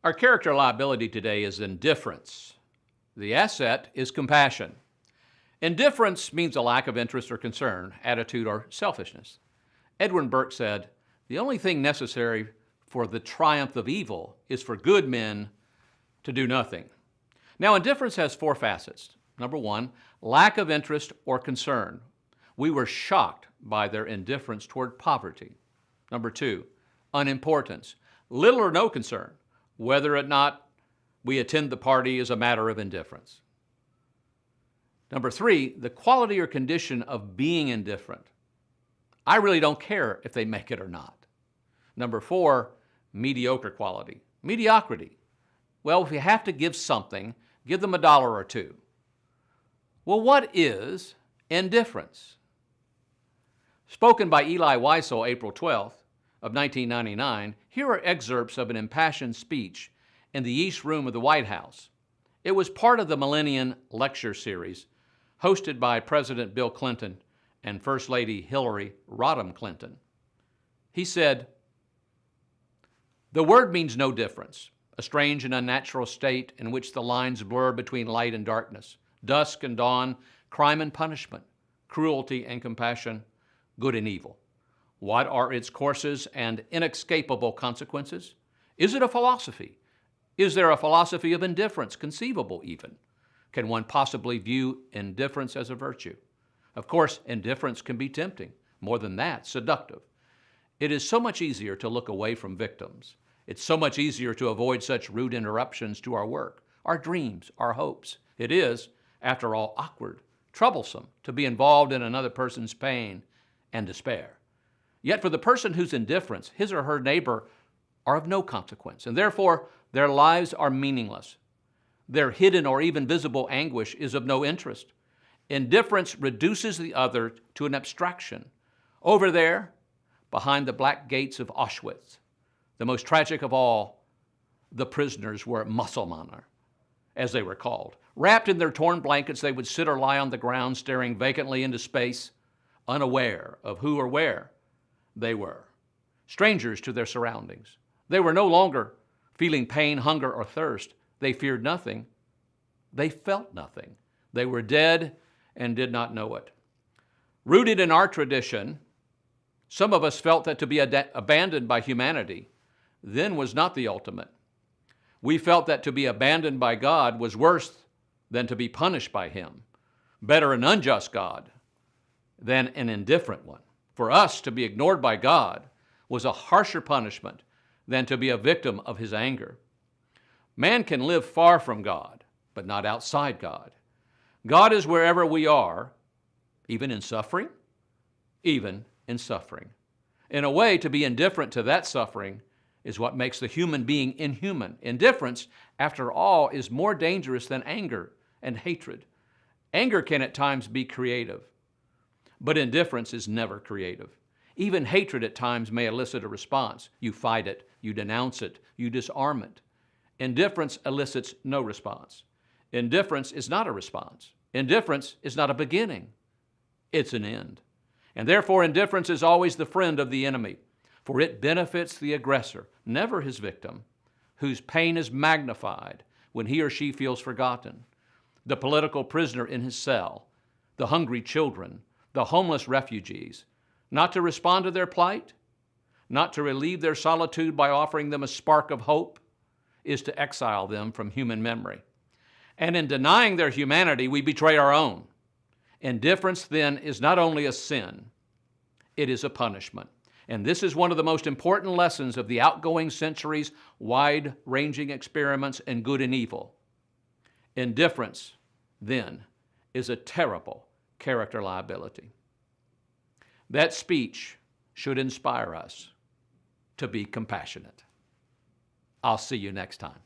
Our character liability today is indifference. The asset is compassion. Indifference means a lack of interest or concern, attitude, or selfishness. Edwin Burke said, "The only thing necessary for the triumph of evil is for good men to do nothing." Now, indifference has four facets. Number one, lack of interest or concern. We were shocked by their indifference toward poverty. Number two, unimportance. Little or no concern. Whether or not we attend the party is a matter of indifference. Number three, the quality or condition of being indifferent. I really don't care if they make it or not. Number four, mediocre quality. Mediocrity. Well, if you have to give something, give them $1 or $2. Well, what is indifference? Spoken by Eli Wiesel, April 12th of 1999, here are excerpts of an impassioned speech in the East Room of the White House. It was part of the Millennium Lecture Series hosted by President Bill Clinton and First Lady Hillary Rodham Clinton. He said, "The word means no difference, a strange and unnatural state in which the lines blur between light and darkness, dusk and dawn, crime and punishment, cruelty and compassion, good and evil. What are its courses and inescapable consequences? Is it a philosophy? Is there a philosophy of indifference conceivable even? Can one possibly view indifference as a virtue? Of course, indifference can be tempting. More than that, seductive. It is so much easier to look away from victims. It's so much easier to avoid such rude interruptions to our work, our dreams, our hopes. It is, after all, awkward, troublesome to be involved in another person's pain and despair. Yet for the person whose indifference, his or her neighbor, are of no consequence, and therefore their lives are meaningless. Their hidden or even visible anguish is of no interest. Indifference reduces the other to an abstraction. Over there, behind the black gates of Auschwitz, the most tragic of all, the prisoners were Musulmaner, as they were called. Wrapped in their torn blankets, they would sit or lie on the ground, staring vacantly into space, unaware of who or where they were, strangers to their surroundings. They were no longer feeling pain, hunger, or thirst. They feared nothing. They felt nothing. They were dead and did not know it. Rooted in our tradition, some of us felt that to be abandoned by humanity then was not the ultimate. We felt that to be abandoned by God was worse than to be punished by Him. Better an unjust God than an indifferent one. For us, to be ignored by God was a harsher punishment than to be a victim of His anger. Man can live far from God, but not outside God. God is wherever we are, even in suffering, even in suffering. In a way, to be indifferent to that suffering is what makes the human being inhuman. Indifference, after all, is more dangerous than anger and hatred. Anger can at times be creative, but indifference is never creative. Even hatred at times may elicit a response. You fight it, you denounce it, you disarm it. Indifference elicits no response. Indifference is not a response. Indifference is not a beginning. It's an end. And therefore, indifference is always the friend of the enemy, for it benefits the aggressor, never his victim, whose pain is magnified when he or she feels forgotten. The political prisoner in his cell, the hungry children, the homeless refugees. Not to respond to their plight, not to relieve their solitude by offering them a spark of hope, is to exile them from human memory. And in denying their humanity, we betray our own. Indifference, then, is not only a sin, it is a punishment. And this is one of the most important lessons of the outgoing century's wide-ranging experiments in good and evil. Indifference, then, is a terrible character liability. That speech should inspire us to be compassionate. I'll see you next time.